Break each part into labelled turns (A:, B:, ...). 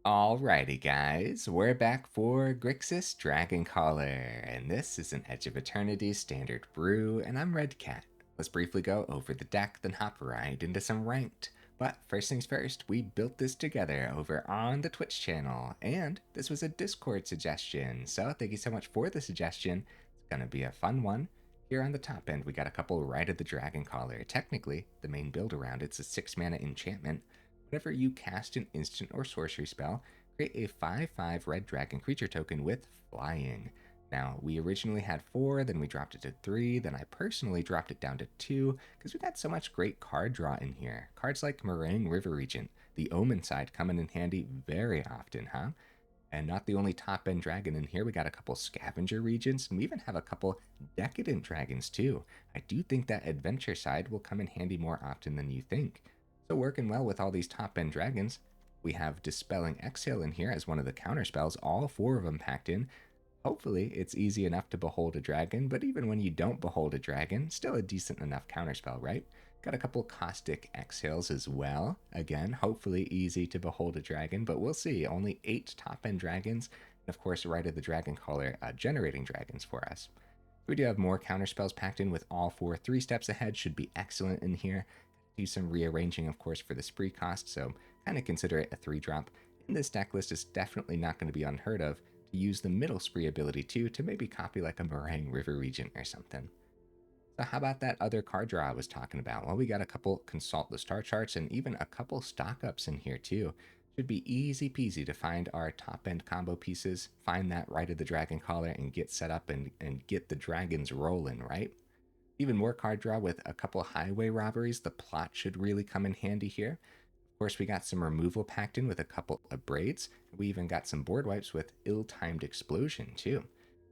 A: Alrighty guys, we're back for Grixis Dragoncaller, and this is an Edge of Eternities Standard Brew, and I'm Red Cat. Let's briefly go over the deck, then hop right into some Ranked. But first things first, we built this together over on the Twitch channel, and this was a Discord suggestion, so thank you so much for the suggestion. It's gonna be a fun one. Here on the top end, we got a couple Rite of the Dragoncaller. Technically, the main build around it's a 6 mana enchantment. Whenever you cast an instant or sorcery spell, create a 5/5 red dragon creature token with flying. Now, we originally had 4, then we dropped it to 3, then I personally dropped it down to 2, because we've got so much great card draw in here. Cards like Marang River Regent, the Omen side coming in handy very often, huh? And not the only top end dragon in here, we got a couple Scavenger Regents, and we even have a couple Decadent Dragons too. I do think that adventure side will come in handy more often than you think. So working well with all these top end dragons, we have Dispelling Exhale in here as one of the counter spells, all 4 of them packed in. Hopefully it's easy enough to behold a dragon, but even when you don't behold a dragon, still a decent enough counterspell, right? Got a couple Caustic Exhales as well. Again, hopefully easy to behold a dragon, but we'll see. Only 8 top-end dragons, and of course Rite of the Dragoncaller generating dragons for us. We do have more counterspells packed in with all 4. 3 steps ahead should be excellent in here. Do some rearranging, of course, for the spree cost, so kind of consider it a 3-drop. In this deck list, is definitely not going to be unheard of to use the middle spree ability too, to maybe copy like a Marang River Regent or something. So how about that other card draw I was talking about? Well, we got a couple Consult the Star Charts and even a couple stock ups in here too. Should be easy peasy to find our top end combo pieces, find that Rite of the Dragoncaller, and get set up and get the dragons rolling, right? Even more card draw with a couple Highway Robberies. The plot should really come in handy here. Of course, we got some removal packed in with a couple Abrades. We even got some board wipes with Ill-Timed Explosion too.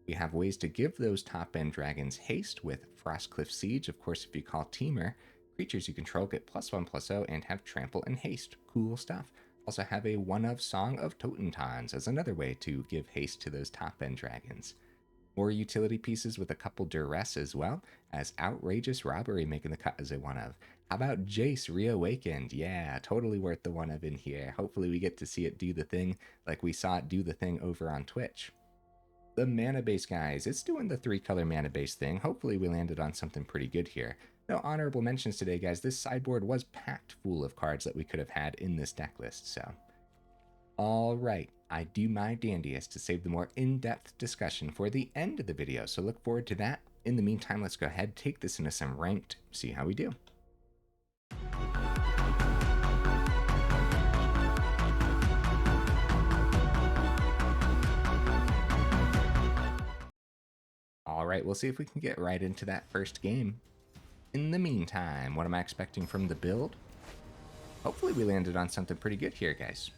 A: We have ways to give those top-end dragons haste with Frostcliff Siege. Of course, if you call Teamer, creatures you control get +1/+0 and have trample and haste. Cool stuff. Also have a one of Song of Totentanz as another way to give haste to those top-end dragons. More utility pieces with a couple Duress as well, as Outrageous Robbery making the cut as a one of. How about Jace Reawakened? Yeah, totally worth the one of in here. Hopefully we get to see it do the thing like we saw it do the thing over on Twitch. The mana base, guys, it's doing the 3-color mana base thing. Hopefully we landed on something pretty good here. No honorable mentions today, guys. This sideboard was packed full of cards that we could have had in this deck list, so. All right, I do my dandiest to save the more in-depth discussion for the end of the video, so look forward to that. In the meantime, let's go ahead, take this into some Ranked, see how we do. All right, we'll see if we can get right into that first game. In the meantime, what am I expecting from the build? Hopefully we landed on something pretty good here, guys.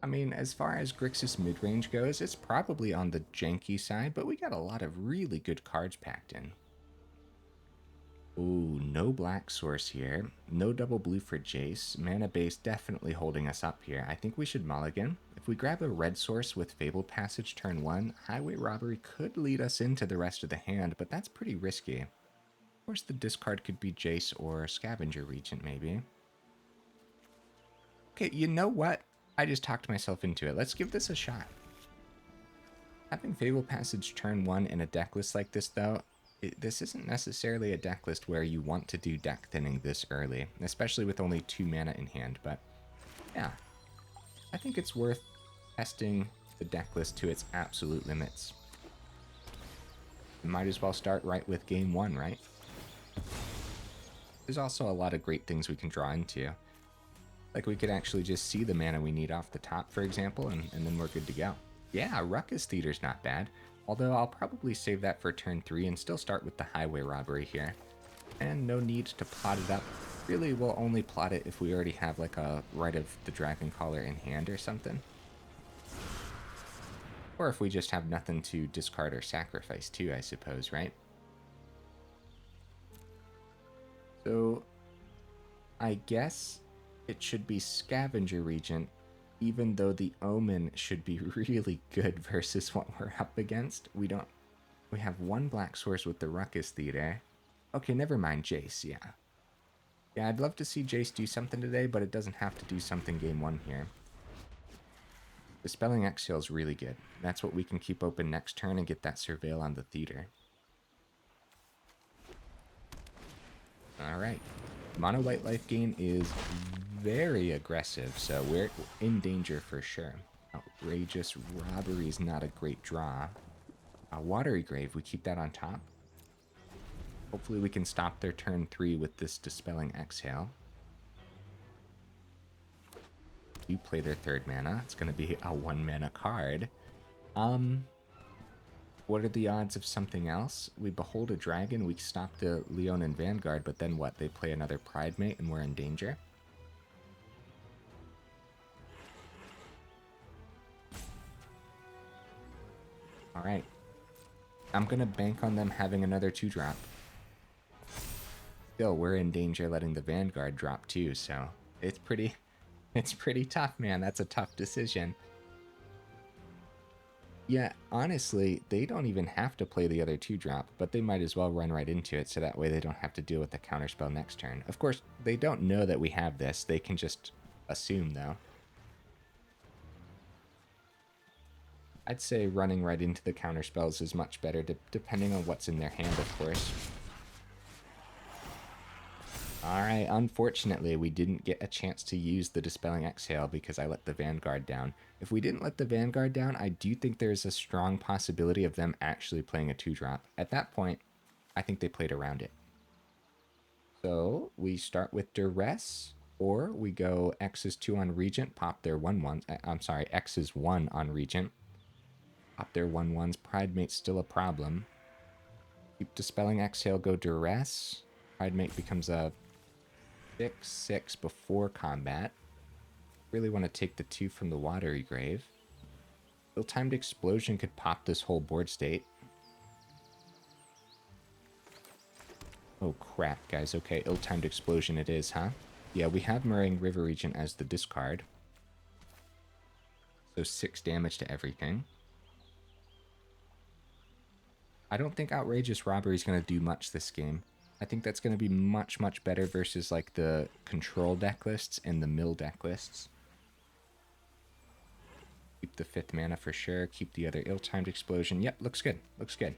A: I mean, as far as Grixis midrange goes, it's probably on the janky side, but we got a lot of really good cards packed in. Ooh, no black source here. No double blue for Jace. Mana base definitely holding us up here. I think we should mulligan. If we grab a red source with Fabled Passage turn 1, Highway Robbery could lead us into the rest of the hand, but that's pretty risky. Of course, the discard could be Jace or Scavenger Regent, maybe. Okay, you know what? I just talked myself into it. Let's give this a shot. Having Fabled Passage turn 1 in a deck list like this, though, this isn't necessarily a deck list where you want to do deck thinning this early, especially with only 2 mana in hand, but yeah. I think it's worth testing the deck list to its absolute limits. You might as well start right with game 1, right? There's also a lot of great things we can draw into. Like we could actually just see the mana we need off the top, for example, and then we're good to go. Yeah, Raucous Theater's not bad, although I'll probably save that for turn 3 and still start with the Highway Robbery here. And no need to plot it up. Really, we'll only plot it if we already have like a Rite of the Dragoncaller in hand or something. Or if we just have nothing to discard or sacrifice too, I suppose, right? So, I guess it should be Scavenger Regent, even though the Omen should be really good versus what we're up against. We have one black source with the Raucous Theater. Okay, never mind, Jace, yeah. Yeah, I'd love to see Jace do something today, but it doesn't have to do something game 1 here. Dispelling Exhale is really good. That's what we can keep open next turn and get that Surveil on the Theater. Alright. Mono white life gain is very aggressive, so we're in danger for sure. Outrageous Robbery is not a great draw. Watery Grave, we keep that on top. Hopefully we can stop their turn 3 with this Dispelling Exhale. You play their 3rd mana. It's going to be a 1 mana card. What are the odds of something else? We Behold a Dragon, we stop the Leonin Vanguard, but then what? They play another Pridemate and we're in danger? Alright. I'm going to bank on them having another 2-drop. Still, we're in danger letting the Vanguard drop too, so it's pretty tough, man. That's a tough decision. Yeah, honestly, they don't even have to play the other 2-drop, but they might as well run right into it, so that way they don't have to deal with the counterspell next turn. Of course, they don't know that we have this. They can just assume, though. I'd say running right into the counterspells is much better, depending on what's in their hand, of course. Alright, unfortunately, we didn't get a chance to use the Dispelling Exhale because I let the Vanguard down. If we didn't let the Vanguard down, I do think there's a strong possibility of them actually playing a 2-drop. At that point, I think they played around it. So, we start with Duress, or we go X is 2 on Regent, pop their 1/1s. I'm sorry, X is 1 on Regent. Pop their 1/1s. Pridemate's still a problem. Keep Dispelling Exhale, go Duress. Pridemate becomes a 6/6 before combat. Really want to take the 2 from the Watery Grave. Ill-timed Explosion could pop this whole board state. Oh crap, guys. Okay, Ill-timed Explosion it is, huh? Yeah, we have Marang River Regent as the discard. So 6 damage to everything. I don't think Outrageous Robbery is going to do much this game. I think that's going to be much, much better versus like the control deck lists and the mill deck lists. Keep the 5th mana for sure. Keep the other Ill-timed Explosion. Yep, looks good. Looks good.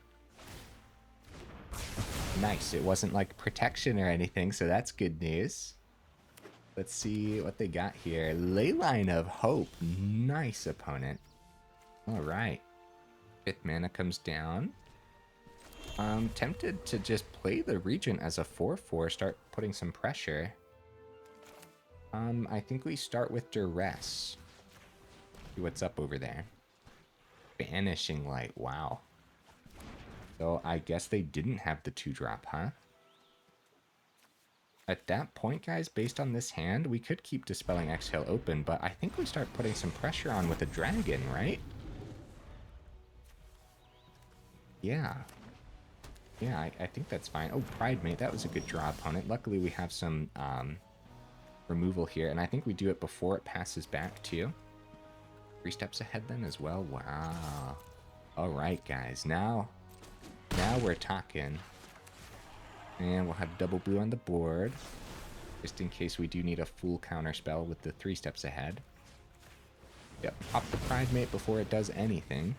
A: Nice. It wasn't like protection or anything, so that's good news. Let's see what they got here. Leyline of Hope. Nice opponent. All right. 5th mana comes down. I'm tempted to just play the Regent as a 4/4, start putting some pressure. I think we start with Duress. See what's up over there. Banishing Light, wow. So I guess they didn't have the 2-drop, huh? At that point, guys, based on this hand, we could keep Dispelling Exhale open, but I think we start putting some pressure on with a dragon, right? Yeah. Yeah, I think that's fine. Oh, Pridemate, that was a good draw opponent. Luckily, we have some removal here, and I think we do it before it passes back, too. 3 steps ahead then as well. Wow. All right, guys. Now we're talking. And we'll have double blue on the board, just in case we do need a full counter spell with the 3 steps ahead. Yep, pop the Pridemate before it does anything.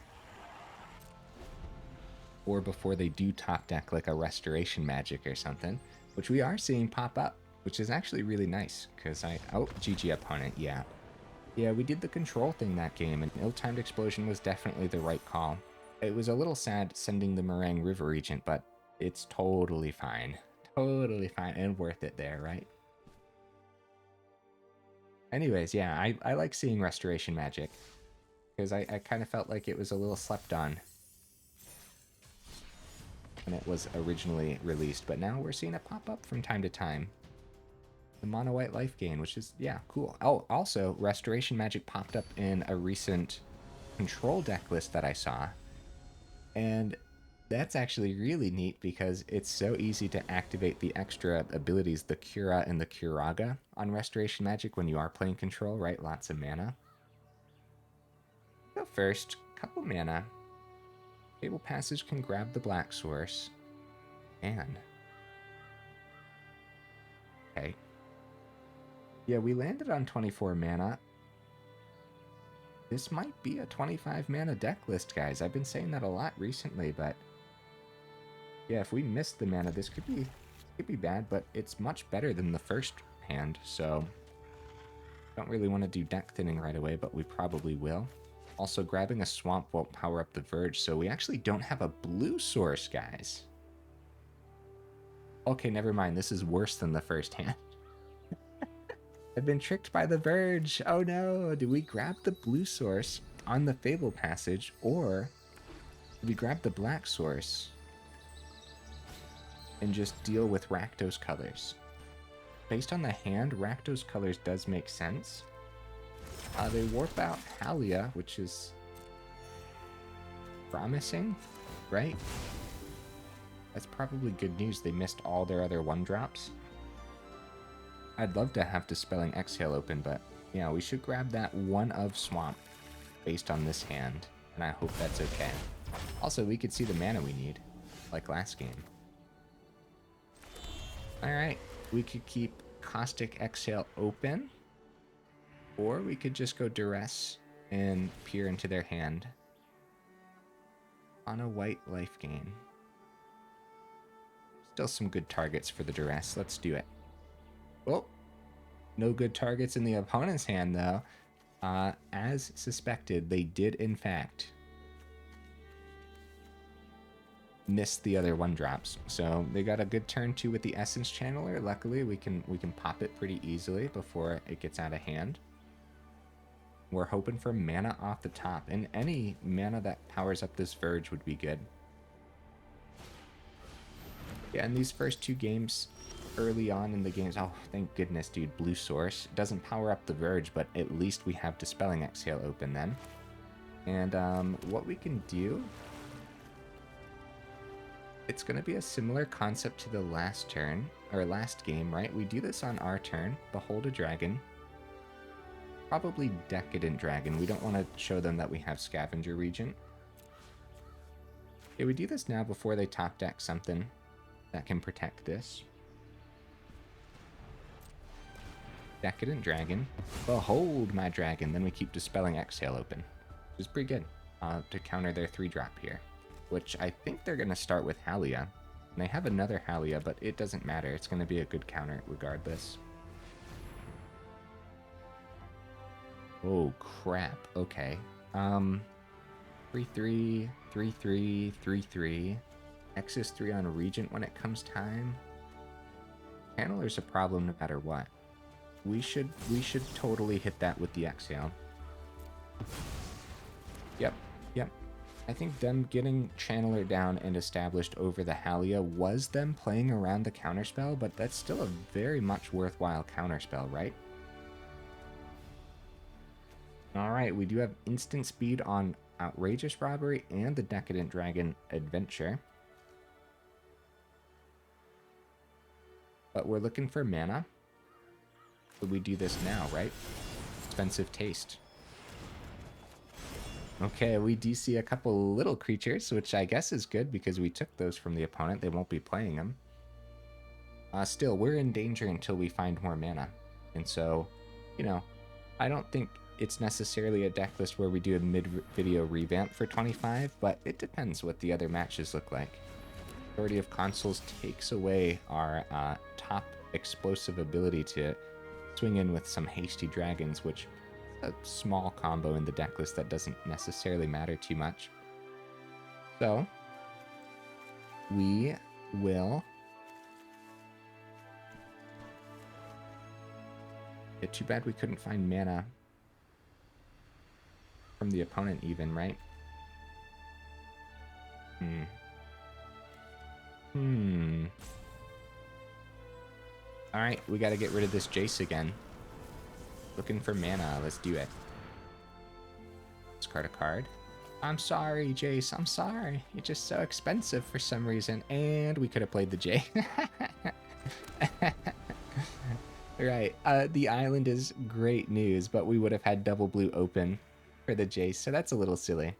A: Or before they do top deck like a Restoration Magic or something, which we are seeing pop up, which is actually really nice, because oh, GG opponent, yeah. Yeah, we did the control thing that game, and Ill-timed Explosion was definitely the right call. It was a little sad sending the Marang River Regent, but it's totally fine. Totally fine, and worth it there, right? Anyways, yeah, I like seeing Restoration Magic, because I kind of felt like it was a little slept on when it was originally released, but now we're seeing it pop up from time to time. The mono white life gain, which is, yeah, cool. Oh, also, Restoration Magic popped up in a recent control deck list that I saw, and that's actually really neat because it's so easy to activate the extra abilities, the Cura and the Curaga, on Restoration Magic when you are playing control, right? Lots of mana. So first, couple mana. Fabled Passage can grab the Black Source. And okay. Yeah, we landed on 24 mana. this might be a 25 mana deck list, guys. I've been saying that a lot recently, but yeah, if we miss the mana, this could be bad, but it's much better than the first hand, so don't really want to do deck thinning right away, but we probably will. Also, grabbing a swamp won't power up the Verge, so we actually don't have a blue source, guys. Okay, never mind. This is worse than the first hand. I've been tricked by the Verge. Oh no. Do we grab the blue source on the Fabled Passage, or do we grab the black source and just deal with Rakdos colors? Based on the hand, Rakdos colors does make sense. They warp out Halia, which is promising, right? That's probably good news. They missed all their other 1-drops. I'd love to have Dispelling Exhale open, but yeah, we should grab that 1 of Swamp based on this hand, and I hope that's okay. Also, we could see the mana we need, like last game. Alright, we could keep Caustic Exhale open, or we could just go Duress and peer into their hand on a white life gain. Still some good targets for the Duress. Let's do it. Oh, no good targets in the opponent's hand, though. As suspected, they did, in fact, miss the other 1-drops. So they got a good turn 2 with the Essence Channeler. Luckily, we can pop it pretty easily before it gets out of hand. We're hoping for mana off the top, and any mana that powers up this Verge would be good. Yeah, in these first 2 games, early on in the games, oh, thank goodness, dude, blue source. It doesn't power up the Verge, but at least we have Dispelling Exhale open then. And what we can do, it's going to be a similar concept to the last turn, or last game, right? We do this on our turn, Behold a Dragon. Probably Decadent Dragon. We don't want to show them that we have Scavenger Regent. Okay, we do this now before they top deck something that can protect this. Decadent Dragon. Behold my dragon. Then we keep Dispelling Exhale open, which is pretty good to counter their 3-drop here, which I think they're going to start with Halia. And they have another Halia, but it doesn't matter. It's going to be a good counter regardless. Oh, crap. Okay. 3-3, 3-3, 3-3. X's 3 on Regent when it comes time. Channeler's a problem no matter what. We should totally hit that with the Exhale. Yep. I think them getting Channeler down and established over the Halia was them playing around the counterspell, but that's still a very much worthwhile counterspell, right? Alright, we do have instant speed on Outrageous Robbery and the Decadent Dragon Adventure. But we're looking for mana. So we do this now, right? Expensive taste. Okay, we do see a couple little creatures, which I guess is good because we took those from the opponent. They won't be playing them. Still, we're in danger until we find more mana. And so, you know, I don't think it's necessarily a deck list where we do a mid-video revamp for 25, but it depends what the other matches look like. Majority of consoles takes away our top explosive ability to swing in with some hasty dragons, which is a small combo in the deck list that doesn't necessarily matter too much. So we will too bad we couldn't find mana from the opponent even, right? Alright, we gotta get rid of this Jace again. Looking for mana, let's do it. Discard a card. I'm sorry, Jace, I'm sorry. You're just so expensive for some reason. And we could have played the J. Right, the island is great news, but we would have had double blue open for the Jace, so that's a little silly.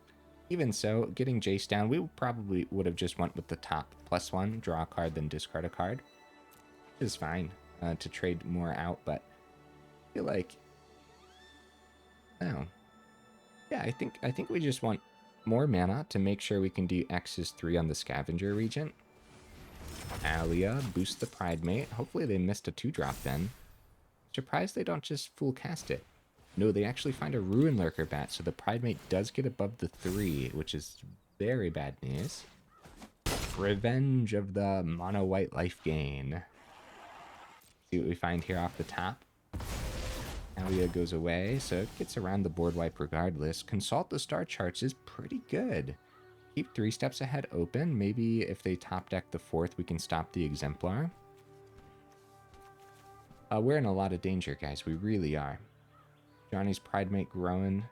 A: Even so, getting Jace down, we probably would have just went with the top +1, draw a card, then discard a card. Which is fine to trade more out, but I feel like, oh, Yeah, I think we just want more mana to make sure we can do X's 3 on the Scavenger Regent. Alia, boost the Pridemate. Hopefully they missed a 2-drop then. Surprised they don't just full cast it. No, they actually find a Ruin Lurker bat, so the Pridemate does get above the 3, which is very bad news. Revenge of the mono white life gain. See what we find here off the top. Alia goes away, so it gets around the board wipe regardless. Consult the star charts is pretty good. Keep 3 steps ahead open. Maybe if they top deck the 4th, we can stop the Exemplar. We're in a lot of danger, guys. We really are. Johnny's Pridemate growing.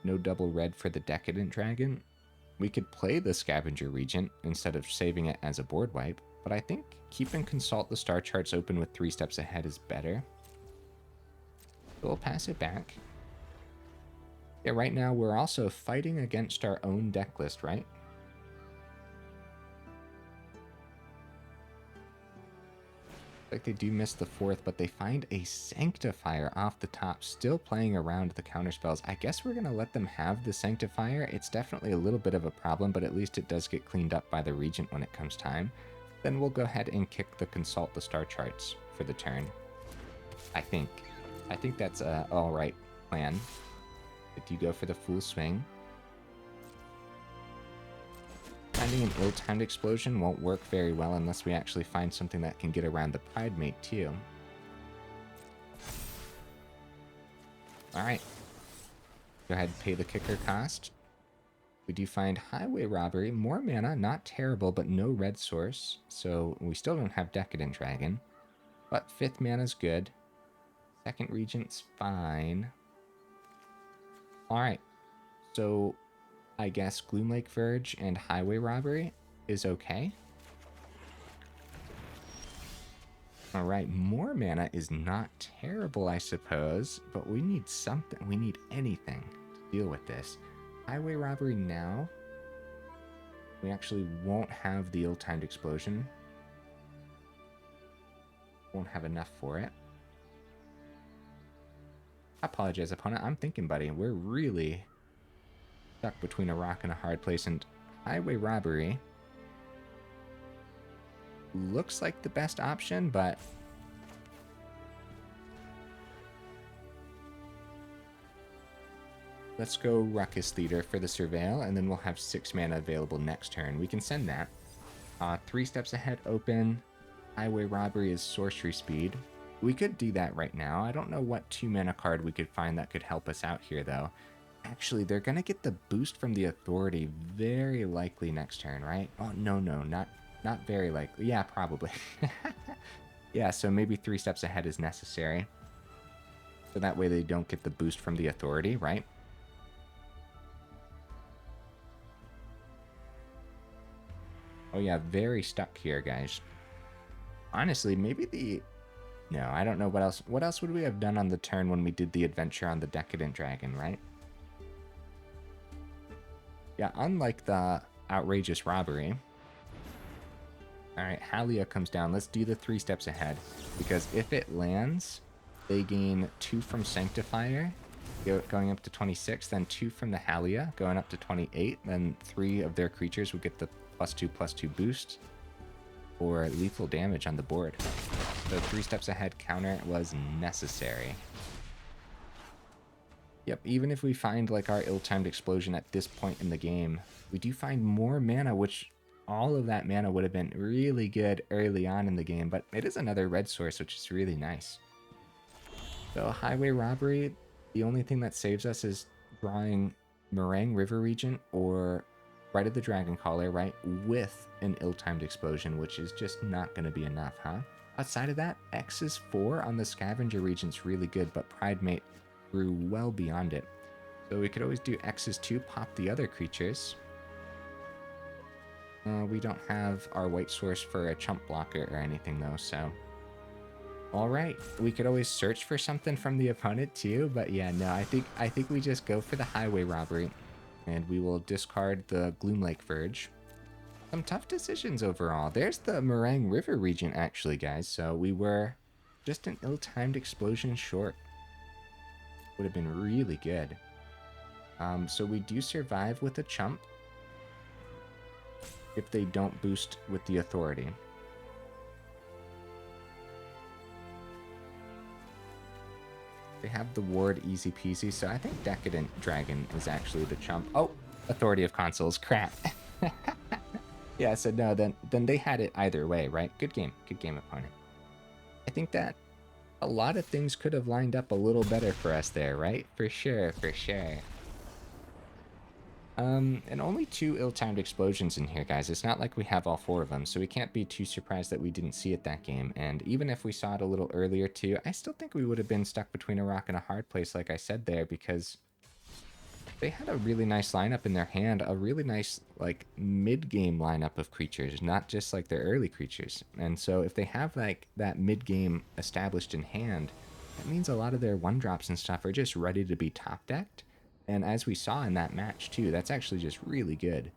A: No double red for the Decadent Dragon. We could play the Scavenger Regent instead of saving it as a board wipe, but I think keeping Consult the star charts open with 3 steps ahead is better. So we'll pass it back. Yeah, right now we're also fighting against our own deck list, right? Like they do miss the 4th, but they find a Sanctifier off the top, still playing around the counterspells. I guess we're going to let them have the Sanctifier. It's definitely a little bit of a problem, but at least it does get cleaned up by the Regent when it comes time. Then we'll go ahead and kick the Consult the Star Charts for the turn. I think that's a alright plan. If you go for the full swing. Finding an ill-timed explosion won't work very well unless we actually find something that can get around the Pridemate too. Alright. Go ahead and pay the kicker cost. We do find Highway Robbery. More mana, not terrible, but no red source. So we still don't have Decadent Dragon. But 5th mana's good. 2nd Regent's fine. Alright. So I guess Gloomlake Verge and Highway Robbery is okay. Alright, more mana is not terrible, I suppose, but we need something. We need anything to deal with this. Highway Robbery now. We actually won't have the ill-timed explosion. Won't have enough for it. I apologize, opponent. I'm thinking, buddy, we're really stuck between a rock and a hard place, and Highway Robbery looks like the best option, but let's go Raucous Theater for the Surveil, and then we'll have 6 mana available next turn. We can send that. 3 steps ahead open. Highway Robbery is sorcery speed. We could do that right now. I don't know what 2 mana card we could find that could help us out here, though. Actually, they're going to get the boost from the Authority very likely next turn, right? Oh, no, not very likely. Yeah, probably. Yeah, so maybe 3 steps ahead is necessary. So that way they don't get the boost from the Authority, right? Oh yeah, very stuck here, guys. Honestly, maybe the... No, I don't know what else. What else would we have done on the turn when we did the adventure on the Decadent Dragon, right? Yeah, unlike the Outrageous Robbery. Alright, Halia comes down. Let's do the 3 steps ahead. Because if it lands, they gain 2 from Sanctifier, going up to 26, then 2 from the Halia, going up to 28, then 3 of their creatures would get the +2/+2 boost for lethal damage on the board. So 3 steps ahead counter was necessary. Yep, even if we find like our ill-timed explosion at this point in the game, we do find more mana, which all of that mana would have been really good early on in the game, but it is another red source, which is really nice. So Highway Robbery, the only thing that saves us is drawing Marang River Regent or Rite of the Dragoncaller, right, with an ill-timed explosion, which is just not going to be enough, huh? Outside of that, X is 4 on the Scavenger Regent's really good, but Pridemate grew well beyond it. So we could always do X is 2, pop the other creatures. We don't have our white source for a chump blocker or anything though, so... Alright, we could always search for something from the opponent too, but yeah, no, I think we just go for the Highway Robbery, and we will discard the Gloomlake Verge. Some tough decisions overall. There's the Marang River Regent actually, guys, so we were Just an ill-timed explosion short would have been really good. So we do survive with a chump if they don't boost with the authority. They have the ward easy peasy, so I think Decadent Dragon is actually the chump. Oh, Authority of Consoles, crap. Yeah, so no, then they had it either way, right? Good game, opponent. I think that a lot of things could have lined up a little better for us there, right? For sure, for sure. And only 2 ill-timed explosions in here, guys. It's not like we have all 4 of them, so we can't be too surprised that we didn't see it that game. And even if we saw it a little earlier too, I still think we would have been stuck between a rock and a hard place, like I said there, because they had a really nice lineup in their hand, a really nice, like, mid-game lineup of creatures, not just, like, their early creatures. And so if they have, like, that mid-game established in hand, that means a lot of their 1-drops and stuff are just ready to be top-decked. And as we saw in that match, too, that's actually just really good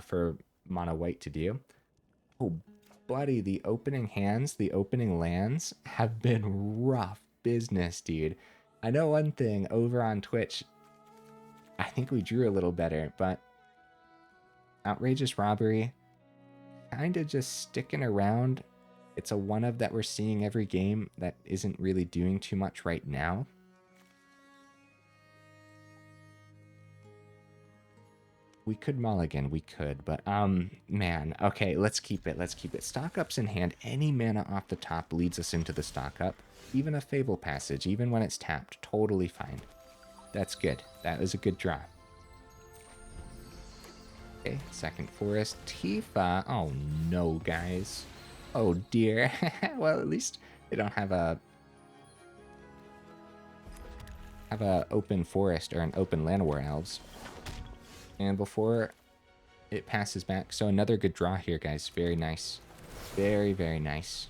A: for mono white to do. Oh, buddy, the opening hands, the opening lands have been rough business, dude. I know one thing, over on Twitch, I think we drew a little better, but Outrageous Robbery, kind of just sticking around. It's a one-of that we're seeing every game that isn't really doing too much right now. We could mulligan, we could, but, man, okay, let's keep it, Stock ups in hand, any mana off the top leads us into the stock up. Even a Fabled Passage, even when it's tapped, totally fine. That's good. That was a good draw. Okay, second forest. Tifa. Oh, no, guys. Oh, dear. Well, at least they don't have a open forest or an open land war elves. And before it passes back, so another good draw here, guys. Very nice. Very, very nice.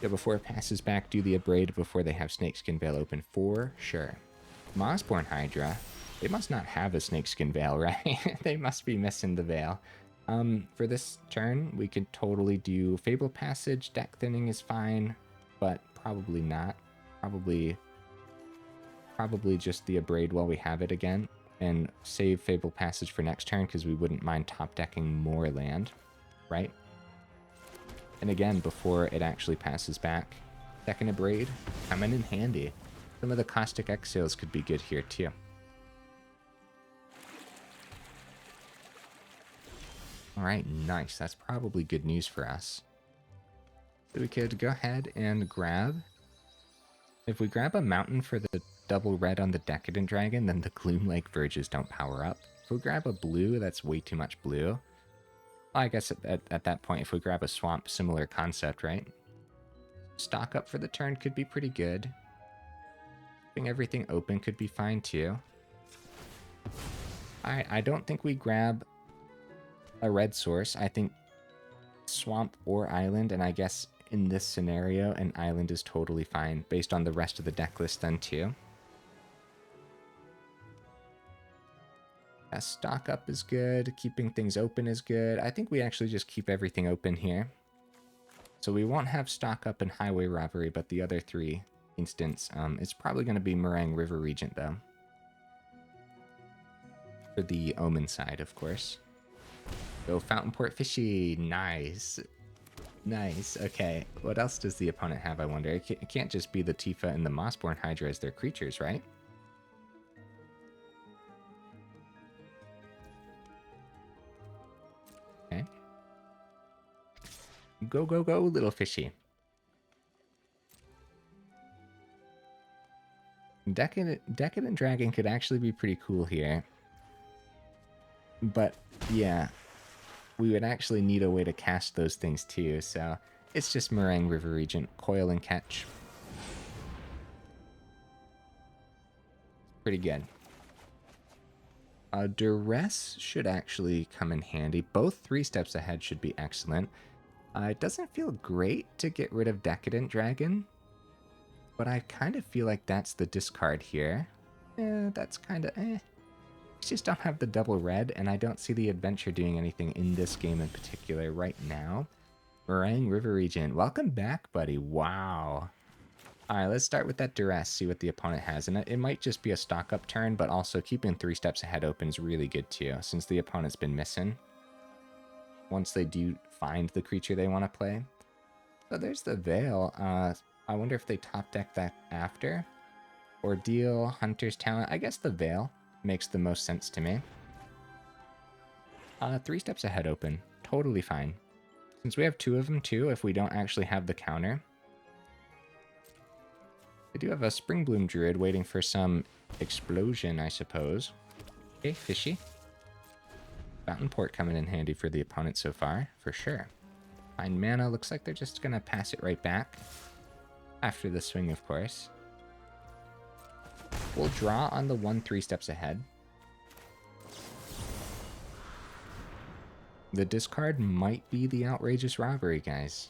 A: Yeah, before it passes back, do the Abrade before they have Snakeskin Veil open, for sure. Mossborn Hydra. They must not have a Snakeskin Veil, right? They must be missing the veil. For this turn, we could totally do Fabled Passage. Deck thinning is fine, but probably not. Probably just the Abrade while we have it again, and save Fabled Passage for next turn because we wouldn't mind top decking more land, right? And again, before it actually passes back, second Abrade coming in handy. Some of the Caustic Exhales could be good here too. All right, nice. That's probably good news for us. So we could go ahead and grab... If we grab a mountain for the double red on the Decadent Dragon, then the Gloomlake Verges don't power up. If we grab a blue, that's way too much blue. Well, I guess at that point, if we grab a swamp, similar concept, right? Stock up for the turn could be pretty good. Keeping everything open could be fine too. Alright, I don't think we grab a red source. I think swamp or island, and I guess in this scenario, an island is totally fine based on the rest of the deck list then too. Stock up is good. Keeping things open is good. I think we actually just keep everything open here. So we won't have stock up in Highway Robbery, but the other 3 instants, it's probably going to be Marang River Regent though. For the Omen side, of course. Go Fountain Port Fishy. Nice. Nice. Okay. What else does the opponent have, I wonder? It can't just be the Tifa and the Mossborn Hydra as their creatures, right? Okay. Go, go, go, little fishy. Decadent Dragon could actually be pretty cool here. But, yeah. We would actually need a way to cast those things too, so it's just Marang River Regent, coil and catch. Pretty good. Duress should actually come in handy. Both 3 steps ahead should be excellent. It doesn't feel great to get rid of Decadent Dragon, but I kind of feel like that's the discard here. That's kind of just don't have the double red, and I don't see the adventure doing anything in this game in particular right now. Marang River Regent, welcome back, buddy. Wow. Alright, let's start with that Duress, see what the opponent has. And it might just be a stock-up turn, but also keeping 3 steps ahead open is really good too, since the opponent's been missing. Once they do find the creature they want to play. So there's the Veil. I wonder if they top deck that after. Ordeal, Hunter's Talent. I guess the Veil makes the most sense to me. 3 steps ahead open. Totally fine. Since we have 2 of them too, if we don't actually have the counter. We do have a Springbloom Druid waiting for some explosion, I suppose. Okay, fishy. Fountain Port coming in handy for the opponent so far, for sure. Find mana, looks like they're just gonna pass it right back. After the swing, of course. We'll draw on the 1 3 steps ahead. The discard might be the Outrageous Robbery, guys.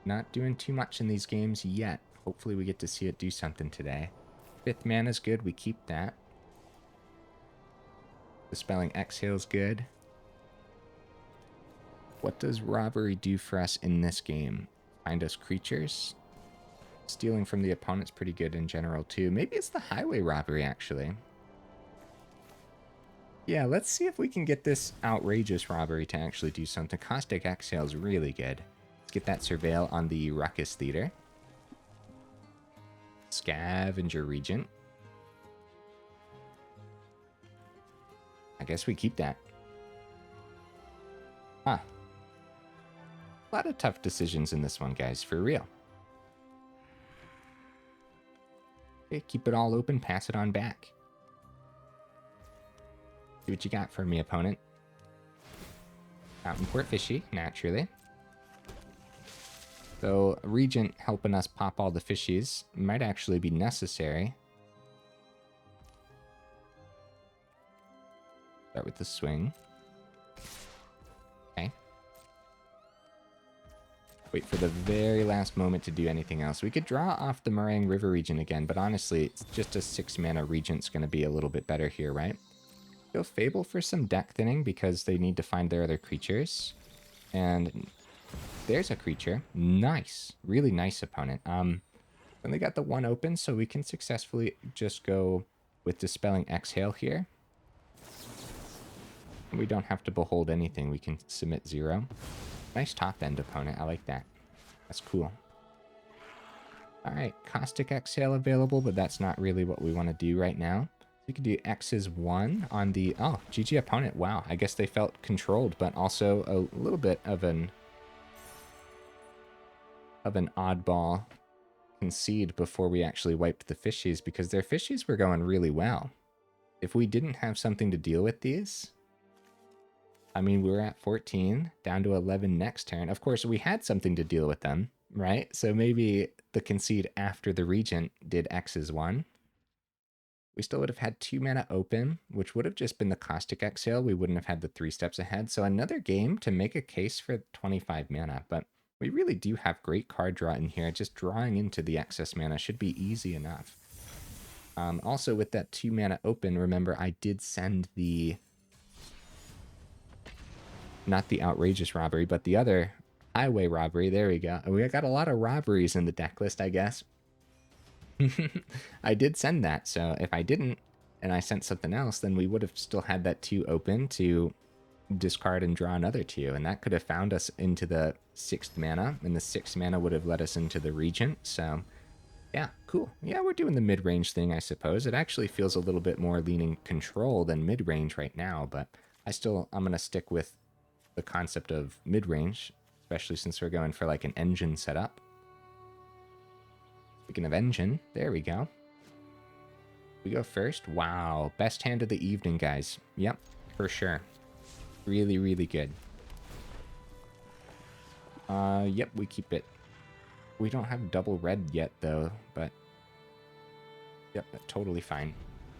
A: Not doing too much in these games yet. Hopefully we get to see it do something today. 5th mana's good, we keep that. Dispelling Exhale's good. What does Robbery do for us in this game? Find us creatures? Stealing from the opponent's pretty good in general too. Maybe it's the Highway Robbery, actually. Yeah, let's see if we can get this Outrageous Robbery to actually do something. Caustic Exhale is really good. Let's get that Surveil on the Raucous Theater. Scavenger Regent. I guess we keep that. Huh. A lot of tough decisions in this one, guys, for real. Okay, keep it all open, pass it on back. See what you got for me, opponent. Fountain Port fishy, naturally. So, Regent helping us pop all the fishies might actually be necessary. Start with the swing. Okay. Wait for the very last moment to do anything else. We could draw off the Marang River Regent again, but honestly, it's just a 6 mana Regent's going to be a little bit better here, right? Go Fable for some deck thinning because they need to find their other creatures. And there's a creature. Nice. Really nice opponent. And they got the 1 open, so we can successfully just go with Dispelling Exhale here. We don't have to behold anything. We can submit 0. Nice top end opponent. I like that. That's cool. Alright, Caustic Exhale available, but that's not really what we want to do right now. We could do X's 1 on the... Oh, GG opponent. Wow, I guess they felt controlled, but also a little bit of an oddball concede before we actually wiped the fishies, because their fishies were going really well. If we didn't have something to deal with these... I mean, we were at 14, down to 11 next turn. Of course, we had something to deal with them, right? So maybe the concede after the Regent did X's 1. We still would have had 2 mana open, which would have just been the Caustic Exhale. We wouldn't have had the 3 steps ahead. So another game to make a case for 25 mana. But we really do have great card draw in here. Just drawing into the excess mana should be easy enough. Also, with that 2 mana open, remember, I did send the... Not the Outrageous Robbery, but the other Highway Robbery. There we go. We got a lot of robberies in the deck list, I guess. I did send that, so if I didn't, and I sent something else, then we would have still had that 2 open to discard and draw another 2, and that could have found us into the 6th mana, and the 6th mana would have led us into the Regent, so yeah, cool. Yeah, we're doing the mid-range thing, I suppose. It actually feels a little bit more leaning control than mid-range right now, but I'm going to stick with the concept of mid-range, especially since we're going for like an engine setup. Speaking of engine, there we go. We go first. Wow, best hand of the evening, guys. Yep, for sure. Really, really good. Yep, we keep it. We don't have double red yet, though, but... Yep, totally fine.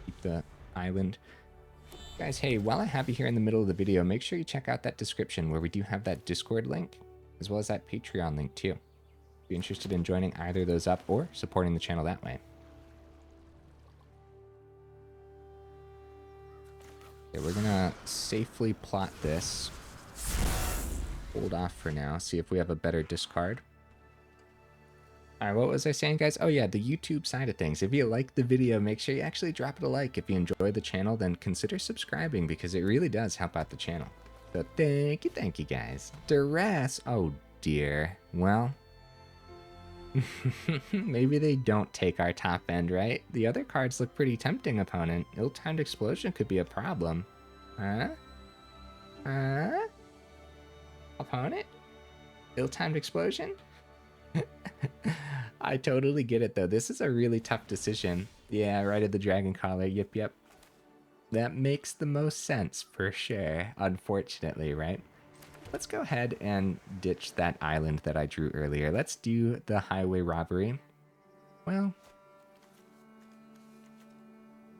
A: Keep the island. Guys, hey, while I have you here in the middle of the video, make sure you check out that description where we do have that Discord link, as well as that Patreon link, too. If you're interested in joining either of those up or supporting the channel that way. Okay, we're gonna safely plot this. hold off for now, see if we have a better discard. All right, what was I saying, guys? Oh yeah, the YouTube side of things. If you like the video, make sure you actually drop it a like. If you enjoy the channel, then consider subscribing because it really does help out the channel. So thank you guys. Duress, oh dear. Well, maybe they don't take our top end, right? The other cards look pretty tempting, opponent. Ill-timed explosion could be a problem. Huh? Huh? Opponent? Ill-timed explosion? I totally get it, though. This is a really tough decision. Yeah, right at the Dragoncaller. Yep. That makes the most sense, for sure. Unfortunately, right? Let's go ahead and ditch that island that I drew earlier. Let's do the Highway Robbery. Well,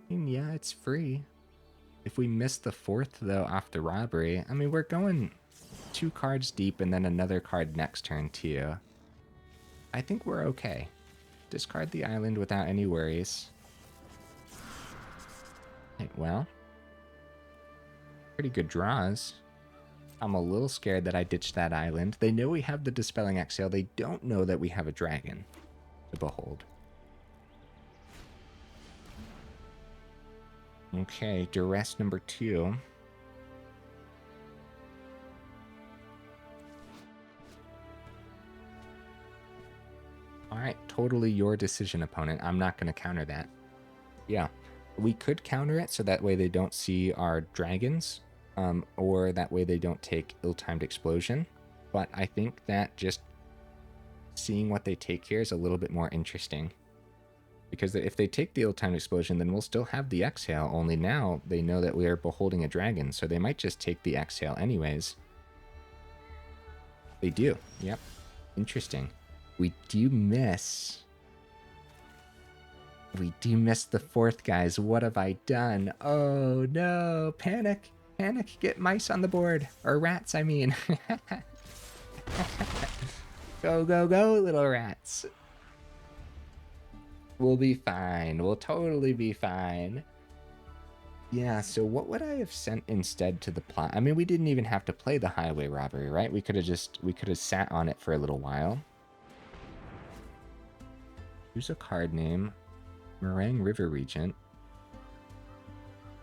A: I mean, yeah, it's free. If we miss the 4th, though, off the Robbery, I mean, we're going 2 cards deep and then another card next turn, too. I think we're okay. Discard the island without any worries. Okay, well, pretty good draws. I'm a little scared that I ditched that island. They know we have the Dispelling Exhale. They don't know that we have a dragon to behold. Okay, Duress number 2. Alright, totally your decision, opponent. I'm not going to counter that. Yeah, we could counter it so that way they don't see our dragons, or that way they don't take ill-timed explosion. But I think that just seeing what they take here is a little bit more interesting. Because if they take the ill-timed explosion, then we'll still have the exhale, only now they know that we are beholding a dragon, so they might just take the exhale anyways. They do, yep. Interesting. We do miss the 4th, guys. What have I done? Oh no, panic, get mice on the board, or rats, I mean. Go, little rats. We'll be fine. We'll totally be fine. Yeah, so what would I have sent instead to the plot? I mean, we didn't even have to play the Highway Robbery, right? We could have sat on it for a little while. Use a card name. Marang River Regent.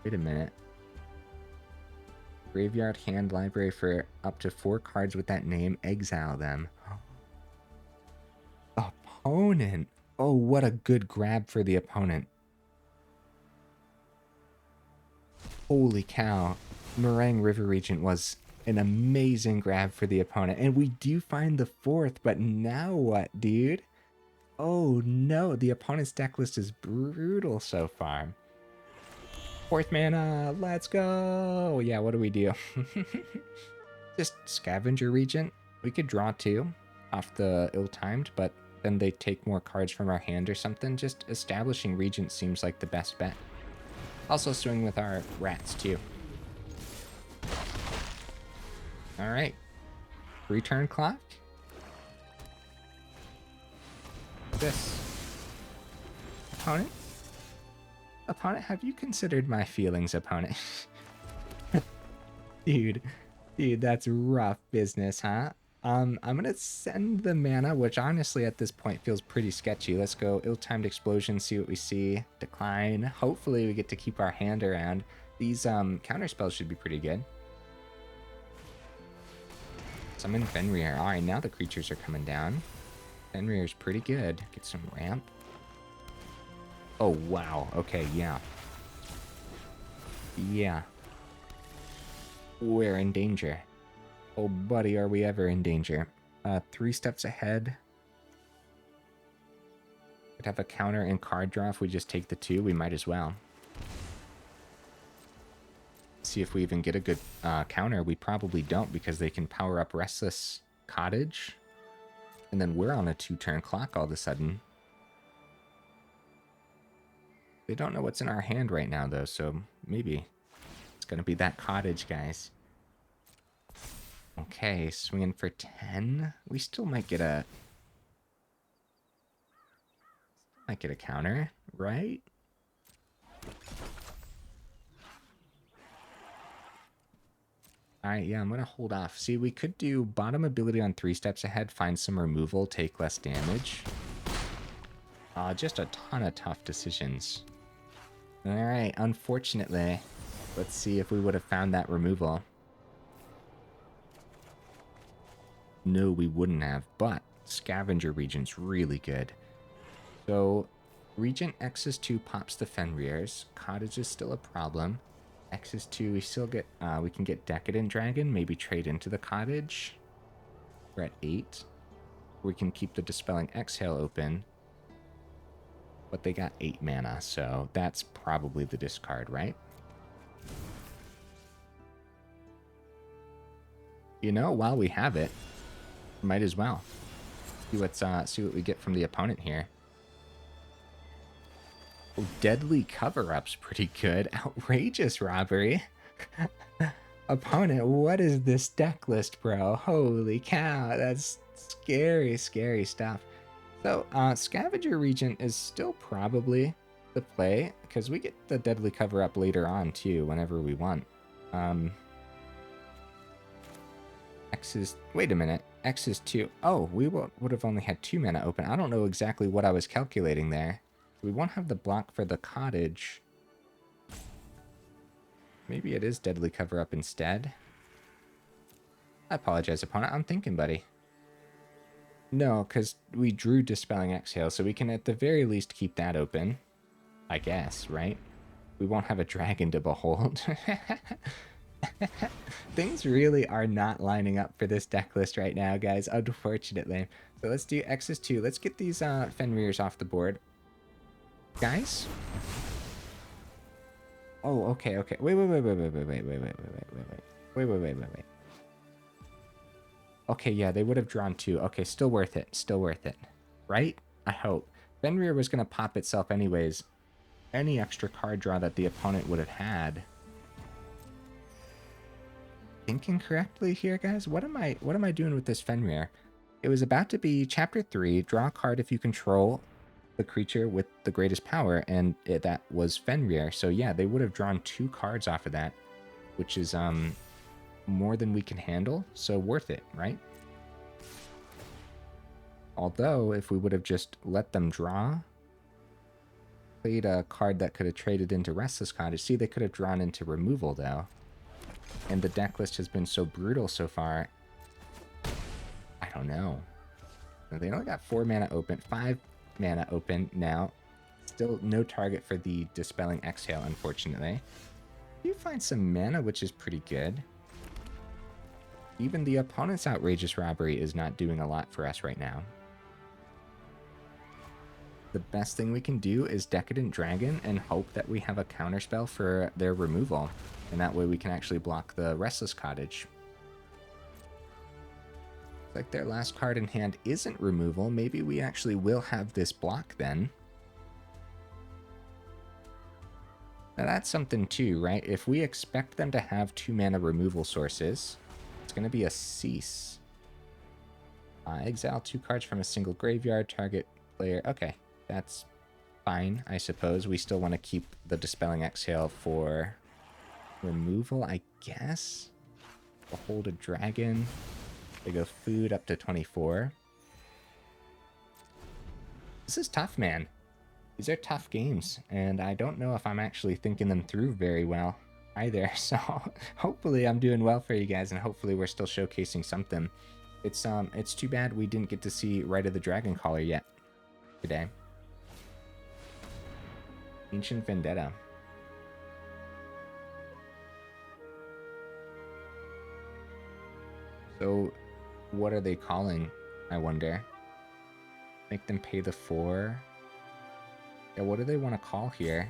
A: Wait a minute. Graveyard hand library for up to 4 cards with that name. Exile them. Opponent. Oh, what a good grab for the opponent. Holy cow. Marang River Regent was an amazing grab for the opponent. And we do find the 4th, but now what, dude? Oh no, the opponent's deck list is brutal so far. 4th mana, let's go! Yeah, what do we do? Just Scavenger Regent. We could draw 2 off the ill-timed, but then they take more cards from our hand or something. Just establishing Regent seems like the best bet. Also swing with our rats too. Alright. Return clock. This. Opponent? Opponent, have you considered my feelings, opponent? Dude, that's rough business, huh? I'm gonna send the mana, which honestly at this point feels pretty sketchy. Let's go ill-timed explosion, see what we see. Decline. Hopefully we get to keep our hand around. These counter spells should be pretty good. Summon Fenrir. Alright, now the creatures are coming down. Fenrir's pretty good. Get some ramp. Oh, wow. Okay, yeah. Yeah. We're in danger. Oh, buddy, are we ever in danger. 3 steps ahead. Could have a counter and card draw if we just take the 2. We might as well. See if we even get a good counter. We probably don't because they can power up Restless Cottage. And then we're on a 2-turn clock all of a sudden. They don't know what's in our hand right now, though, so maybe it's going to be that cottage, guys. Okay, swinging for 10. We still might get a... counter, right? Alright, yeah, I'm gonna hold off. See, we could do bottom ability on 3 steps ahead, find some removal, take less damage. Just a ton of tough decisions. Alright, unfortunately, let's see if we would have found that removal. No, we wouldn't have, but Scavenger Regent's really good. So, Regent X is 2 pops the Fenrir's. Cottage is still a problem. X is 2, we still get, we can get Decadent Dragon, maybe trade into the Cottage. We're at 8. We can keep the Dispelling Exhale open. But they got 8 mana, so that's probably the discard, right? You know, while we have it, might as well. See what we get from the opponent here. Oh, Deadly Cover-Up's pretty good. Outrageous Robbery. Opponent, what is this deck list, bro? Holy cow, that's scary, scary stuff. So, Scavenger Regent is still probably the play, because we get the Deadly Cover-Up later on, too, whenever we want. X is... Wait a minute. X is 2. Oh, we would have only had 2 mana open. I don't know exactly what I was calculating there. We won't have the block for the Cottage. Maybe it is Deadly Cover-Up instead. I apologize, opponent. I'm thinking, buddy. No, because we drew Dispelling Exhale, so we can at the very least keep that open. I guess, right? We won't have a dragon to behold. Things really are not lining up for this deck list right now, guys, unfortunately. So let's do X is 2. Let's get these Fenrir's off the board. Guys? Oh, okay. Wait. Okay, yeah, they would have drawn 2. Okay, still worth it. Right? I hope. Fenrir was going to pop itself anyways. Any extra card draw that the opponent would have had. Thinking correctly here, guys? What am I doing with this Fenrir? It was about to be Chapter 3, draw a card if you control the creature with the greatest power, and that was Fenrir. So yeah, they would have drawn 2 cards off of that, which is more than we can handle, so worth it, right? Although, if we would have just let them draw, played a card that could have traded into Restless Cottage. See, they could have drawn into removal, though. And the deck list has been so brutal so far. I don't know. They only got 4 mana open, 5 mana open now. Still no target for the Dispelling Exhale, unfortunately. You find some mana, which is pretty good. Even the opponent's Outrageous Robbery is not doing a lot for us right now. The best thing we can do is Decadent Dragon and hope that we have a counterspell for their removal. And that way we can actually block the Restless Cottage. Looks like their last card in hand isn't removal. Maybe we actually will have this block then. Now that's something too, right? If we expect them to have 2 mana removal sources, it's going to be a Cease. Exile 2 cards from a single graveyard, target player. Okay, that's fine, I suppose. We still want to keep the Dispelling Exhale for removal, I guess. Behold a Dragon. They go food up to 24. This is tough, man. These are tough games, and I don't know if I'm actually thinking them through very well either. So hopefully I'm doing well for you guys, and hopefully we're still showcasing something. It's too bad we didn't get to see Rite of the Dragoncaller yet today. Ancient Vendetta. So what are they calling, I wonder? Make them pay the 4? Yeah, what do they want to call here?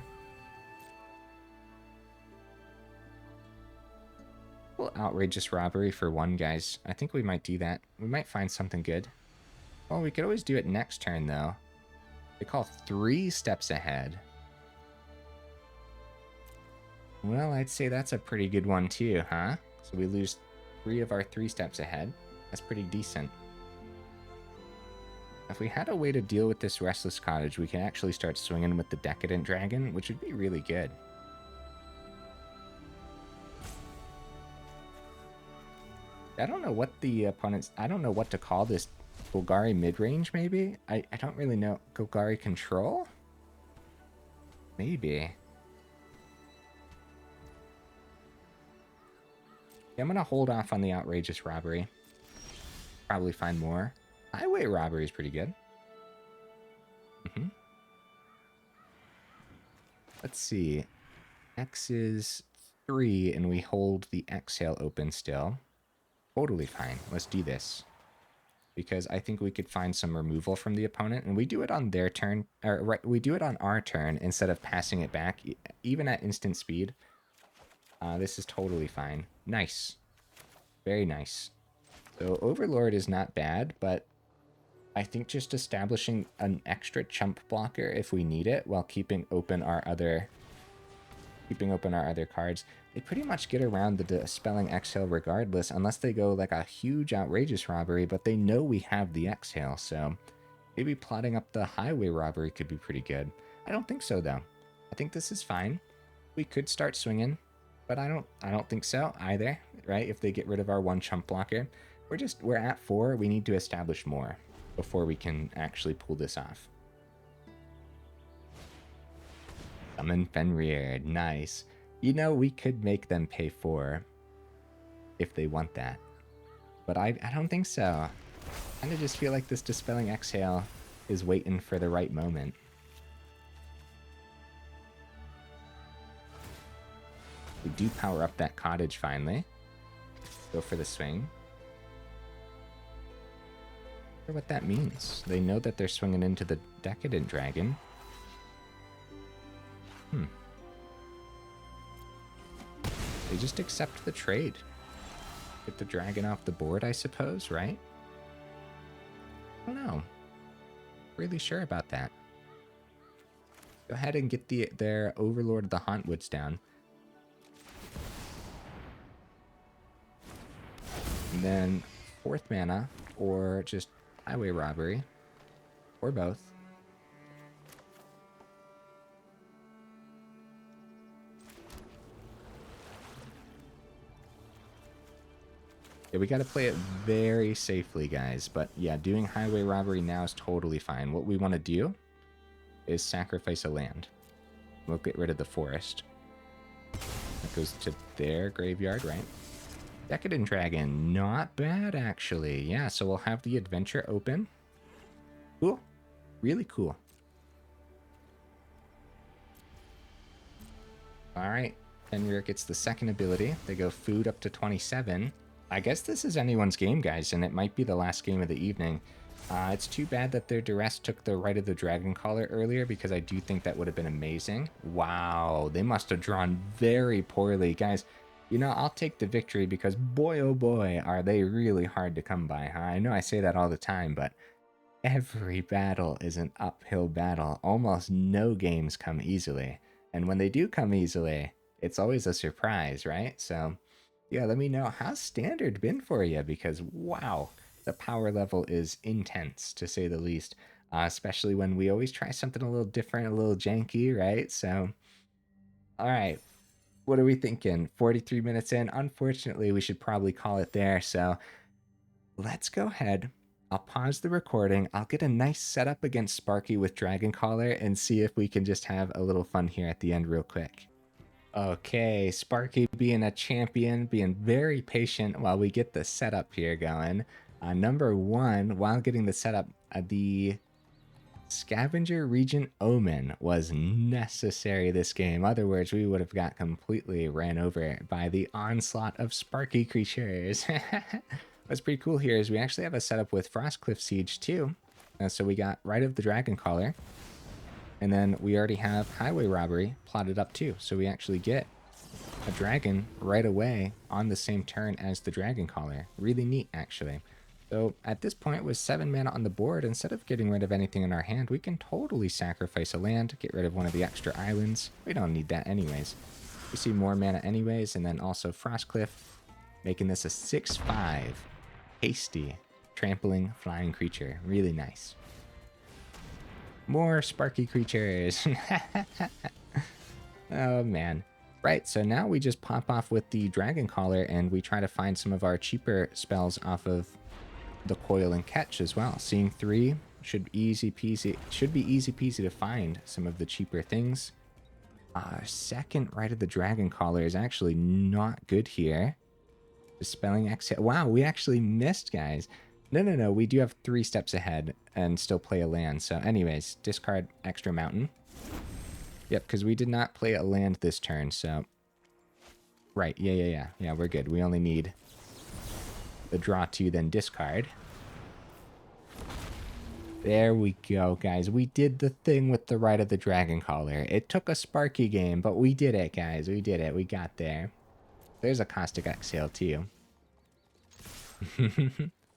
A: Well, Outrageous Robbery for 1, guys. I think we might do that. We might find something good. Well, we could always do it next turn, though. They call 3 steps ahead. Well, I'd say that's a pretty good one, too, huh? So we lose 3 of our 3 steps ahead. That's pretty decent. If we had a way to deal with this Restless Cottage, we can actually start swinging with the Decadent Dragon, which would be really good. I don't know what the opponents... I don't know what to call this. Golgari midrange, maybe? I don't really know. Golgari control? Maybe. Yeah, I'm going to hold off on the Outrageous Robbery. Probably find more. Highway Robbery is pretty good. Let's see. X is 3, and we hold the exhale open still. Totally fine. Let's do this. Because I think we could find some removal from the opponent, and we do it on their turn, or right, we do it on our turn instead of passing it back, even at instant speed. This is totally fine. Nice. Very nice. So Overlord is not bad, but I think just establishing an extra chump blocker if we need it while keeping open our other cards. They pretty much get around the Dispelling Exhale regardless, unless they go like a huge Outrageous Robbery, but they know we have the Exhale, so maybe plotting up the Highway Robbery could be pretty good. I don't think so, though. I think this is fine. We could start swinging, but I don't think so either, right? If they get rid of our one chump blocker. We're at 4, we need to establish more before we can actually pull this off. Summon Fenrir, nice. You know, we could make them pay 4 if they want that. But I don't think so. I kind of just feel like this Dispelling Exhale is waiting for the right moment. We do power up that cottage finally. Go for the swing. I wonder what that means. They know that they're swinging into the Decadent Dragon. They just accept the trade. Get the dragon off the board, I suppose, right? I don't know. Really sure about that. Go ahead and get their Overlord of the Hauntwoods down. And then 4th mana, or just Highway Robbery, or both. Yeah, we got to play it very safely, guys. But yeah, doing Highway Robbery now is totally fine. What we want to do is sacrifice a land. We'll get rid of the forest. That goes to their graveyard, right? Decadent Dragon, not bad, actually. Yeah, so we'll have the adventure open. Cool. Really cool. Alright, Fenrir gets the second ability. They go food up to 27. I guess this is anyone's game, guys, and it might be the last game of the evening. It's too bad that their Duress took the Rite of the Dragoncaller earlier, because I do think that would have been amazing. Wow, they must have drawn very poorly. Guys, you know, I'll take the victory, because boy, oh boy, are they really hard to come by, huh? I know I say that all the time, but every battle is an uphill battle. Almost no games come easily. And when they do come easily, it's always a surprise, right? So yeah, let me know, how's Standard been for you? Because, wow, the power level is intense, to say the least. Especially when we always try something a little different, a little janky, right? So, all right, what are we thinking? 43 minutes in. Unfortunately, we should probably call it there. So, let's go ahead. I'll pause the recording. I'll get a nice setup against Sparky with Dragoncaller and see if we can just have a little fun here at the end real quick. Okay, Sparky being a champion, being very patient while we get the setup here going. Number 1, while getting the setup, the Scavenger Regent Omen was necessary this game. In other words, we would have got completely ran over by the onslaught of Sparky creatures. What's pretty cool here is we actually have a setup with Frostcliff Siege too. So we got Rite of the Dragoncaller. And then we already have Highway Robbery plotted up too. So we actually get a dragon right away on the same turn as the Dragoncaller. Really neat, actually. So at this point, with 7 mana on the board, instead of getting rid of anything in our hand, we can totally sacrifice a land, get rid of one of the extra islands. We don't need that anyways. We see more mana anyways, and then also Frostcliff, making this a 6/5 hasty, trampling, flying creature. Really nice. More Sparky creatures. Oh man. Right, so now we just pop off with the Dragoncaller and we try to find some of our cheaper spells off of the Coil and Catch as well. Seeing 3 should be easy peasy to find some of the cheaper things. Second Rite of the Dragoncaller is actually not good here. Dispelling Exhale. Wow, we actually missed, guys. No, we do have 3 steps ahead and still play a land. So anyways, discard extra mountain. Yep, because we did not play a land this turn, so... Right, yeah, we're good. We only need the draw 2, then discard. There we go, guys. We did the thing with the Rite of the Dragoncaller. It took a Sparky game, but we did it, guys. We did it. We got there. There's a Caustic Exhale, too.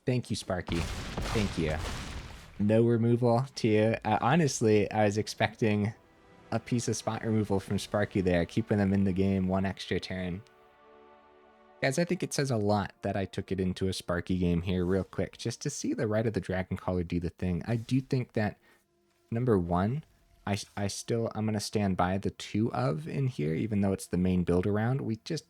A: Thank you, Sparky. Thank you. No removal, too. Honestly, I was expecting a piece of spot removal from Sparky there, keeping them in the game 1 extra turn. Guys, I think it says a lot that I took it into a Sparky game here real quick, just to see the Rite of the Dragoncaller do the thing. I do think that, number 1, I'm going to stand by the 2 of in here, even though it's the main build around. We just,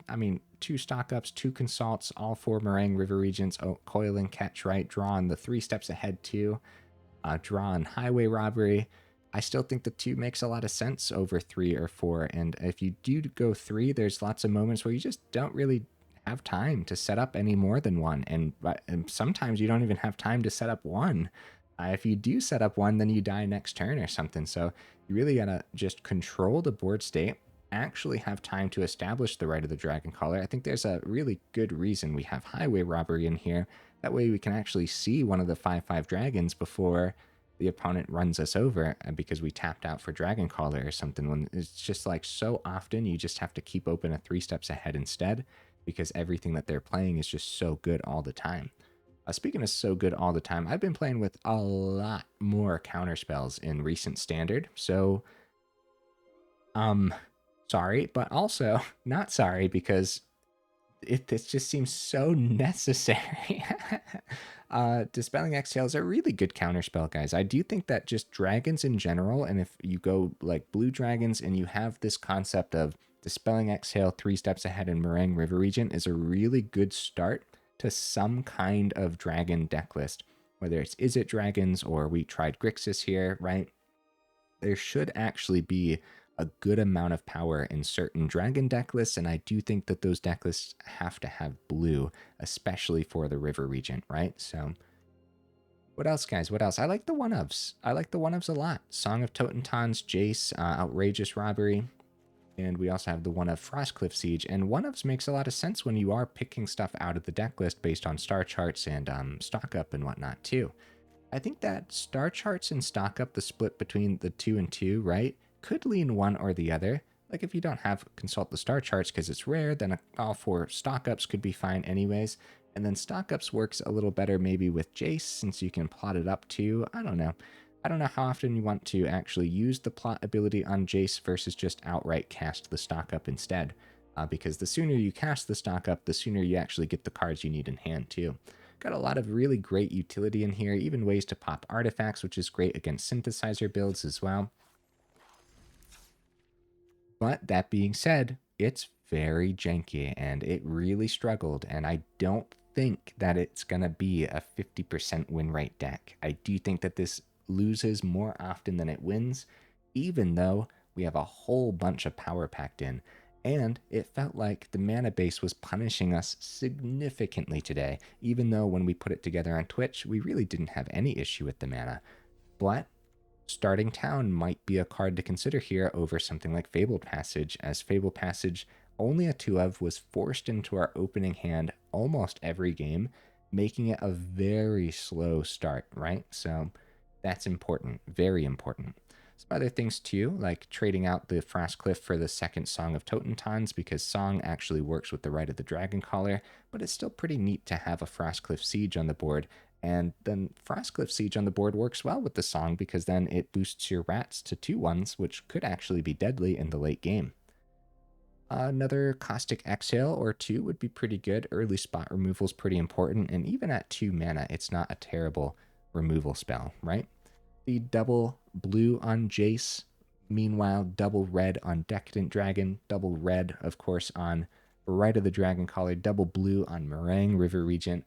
A: 2 stock ups, 2 consults, all 4 Marang River Regents, Coil and Catch, right? Draw on the 3 steps ahead too. Draw on Highway Robbery. I still think the 2 makes a lot of sense over 3 or 4. And if you do go 3, there's lots of moments where you just don't really have time to set up any more than 1. And sometimes you don't even have time to set up 1. If you do set up 1, then you die next turn or something. So you really gotta just control the board state, actually have time to establish the Rite of the Dragoncaller. I think there's a really good reason we have Highway Robbery in here. That way we can actually see one of the 5/5 dragons before the opponent runs us over, because we tapped out for Dragoncaller or something. When it's just like so often you just have to keep open a 3 steps ahead instead, because everything that they're playing is just so good all the time. Speaking of so good all the time, I've been playing with a lot more counter spells in recent Standard, so sorry, but also not sorry, because this just seems so necessary. Dispelling Exhale is a really good counterspell, guys. I do think that just dragons in general, and if you go like blue dragons and you have this concept of Dispelling Exhale 3 steps ahead in Marang River Regent, is a really good start to some kind of dragon deck list. Whether it's Is It Dragons or we tried Grixis here, right? There should actually be a good amount of power in certain dragon deck lists, and I do think that those deck lists have to have blue, especially for the River Regent, right? So what else, guys? What else? I like the one-ofs. I like the one-ofs a lot. Song of Totentanz, Jace, Outrageous Robbery, and we also have the one of Frostcliff Siege. And one-ofs makes a lot of sense when you are picking stuff out of the deck list based on star charts and stock up and whatnot too. I think that star charts and stock up, the split between the 2 and 2, right, could lean one or the other. Like if you don't have consult the star charts because it's rare, then all 4 stock ups could be fine anyways. And then stock ups works a little better maybe with Jace, since you can plot it up too. I don't know. I don't know how often you want to actually use the plot ability on Jace versus just outright cast the stock up instead. Because the sooner you cast the stock up, the sooner you actually get the cards you need in hand too. Got a lot of really great utility in here, even ways to pop artifacts, which is great against synthesizer builds as well. But that being said, it's very janky and it really struggled, and I don't think that it's going to be a 50% win rate deck. I do think that this loses more often than it wins, even though we have a whole bunch of power packed in. And it felt like the mana base was punishing us significantly today, even though when we put it together on Twitch, we really didn't have any issue with the mana. But Starting Town might be a card to consider here over something like Fabled Passage, as Fabled Passage, only a 2 of, was forced into our opening hand almost every game, making it a very slow start, right? So that's important, very important. Some other things too, like trading out the Frostcliff for the second Song of Totentanz, because Song actually works with the Rite of the Dragoncaller, but it's still pretty neat to have a Frostcliff Siege on the board. And then Frostcliff Siege on the board works well with the Song, because then it boosts your rats to 2/1s, which could actually be deadly in the late game. Another Caustic Exhale or 2 would be pretty good. Early spot removal is pretty important, and even at 2 mana, it's not a terrible removal spell, right? The double blue on Jace Meanwhile, double red on Decadent Dragon, double red, of course, on Rite of the Dragoncaller, double blue on Marang River Regent.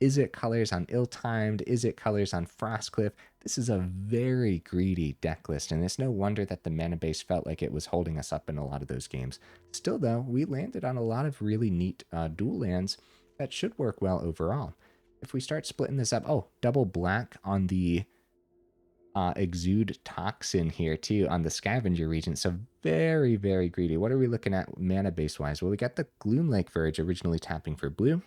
A: Is it colors on Ill-Timed? Is it colors on Frostcliff? This is a very greedy deck list, and it's no wonder that the mana base felt like it was holding us up in a lot of those games. Still, though, we landed on a lot of really neat dual lands that should work well overall. If we start splitting this up, oh, double black on the Exude Toxin here too on the Scavenger Regent. So very, very greedy. What are we looking at mana base wise? Well, we got the Gloomlake Verge originally tapping for blue.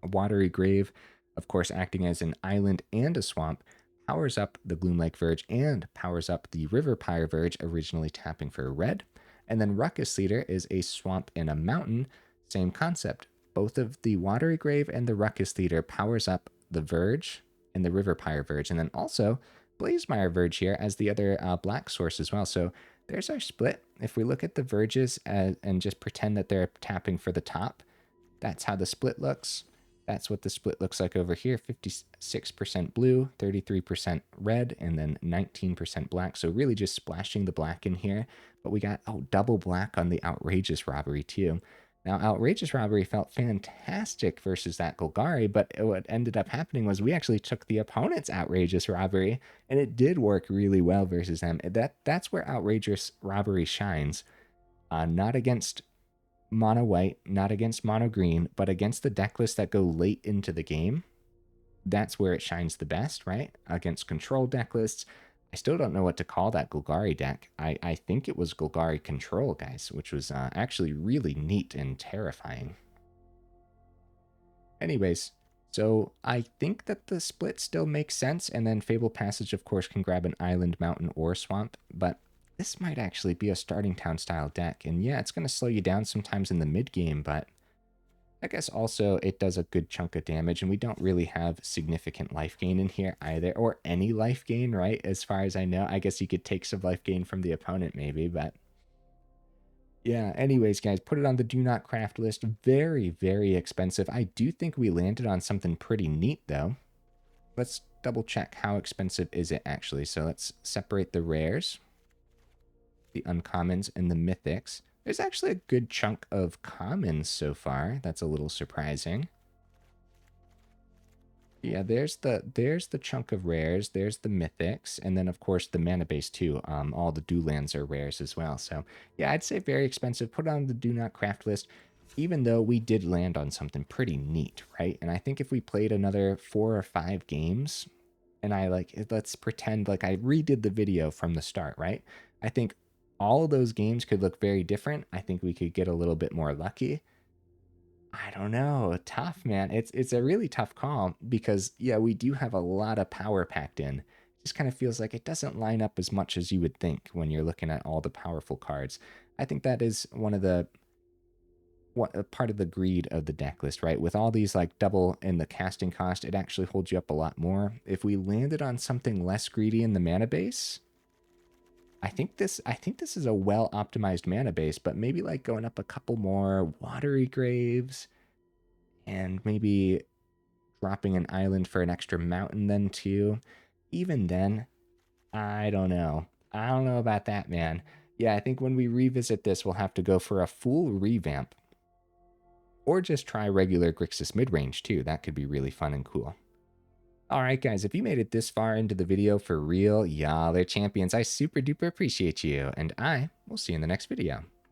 A: A Watery Grave, of course, acting as an island and a swamp, powers up the Gloomlake Verge and powers up the Riverpyre Verge, originally tapping for red. And then Raucous Theater is a swamp and a mountain. Same concept. Both of the Watery Grave and the Raucous Theater powers up the Verge and the Riverpyre Verge. And then also Blazemire Verge here as the other black source as well. So there's our split. If we look at the Verges and just pretend that they're tapping for the top, that's how the split looks. That's what the split looks like over here. 56% blue, 33% red, and then 19% black. So really just splashing the black in here. But we got, oh, double black on the Outrageous Robbery too. Now, Outrageous Robbery felt fantastic versus that Golgari, but what ended up happening was we actually took the opponent's Outrageous Robbery, and it did work really well versus them. That's where Outrageous Robbery shines. Not against mono white, not against mono green, but against the deck lists that go late into the game. That's where it shines the best, right? Against control deck lists. I still don't know what to call that Golgari deck. I think it was Golgari Control, guys, which was actually really neat and terrifying. Anyways, so I think that the split still makes sense, and then Fabled Passage, of course, can grab an island, mountain, or swamp, but this might actually be a starting town style deck, and yeah, it's going to slow you down sometimes in the mid game, but I guess also it does a good chunk of damage, and we don't really have significant life gain in here either, or any life gain, right? As far as I know, I guess you could take some life gain from the opponent maybe, but yeah, anyways, guys, put it on the do not craft list. Very, very expensive. I do think we landed on something pretty neat, though. Let's double check how expensive is it actually. So let's separate the rares, the uncommons, and the mythics. There's actually a good chunk of commons so far. That's a little surprising. Yeah, there's the chunk of rares, there's the mythics, and then of course the mana base too. All the do lands are rares as well. So yeah, I'd say very expensive. Put it on the do not craft list, even though we did land on something pretty neat, right? And I think if we played another 4 or 5 games, and let's pretend like I redid the video from the start, right? I think all of those games could look very different. I think we could get a little bit more lucky. I don't know. Tough, man. It's a really tough call because, yeah, we do have a lot of power packed in. It just kind of feels like it doesn't line up as much as you would think when you're looking at all the powerful cards. I think that is one of the part of the greed of the deck list, right? With all these like double in the casting cost, it actually holds you up a lot more. If we landed on something less greedy in the mana base, I think this is a well optimized mana base, but maybe like going up a couple more Watery Graves and maybe dropping an island for an extra mountain then too. Even then, I don't know. I don't know about that, man. Yeah, I think when we revisit this, we'll have to go for a full revamp or just try regular Grixis midrange too. That could be really fun and cool. Alright guys, if you made it this far into the video for real, y'all are champions. I super duper appreciate you, and I will see you in the next video.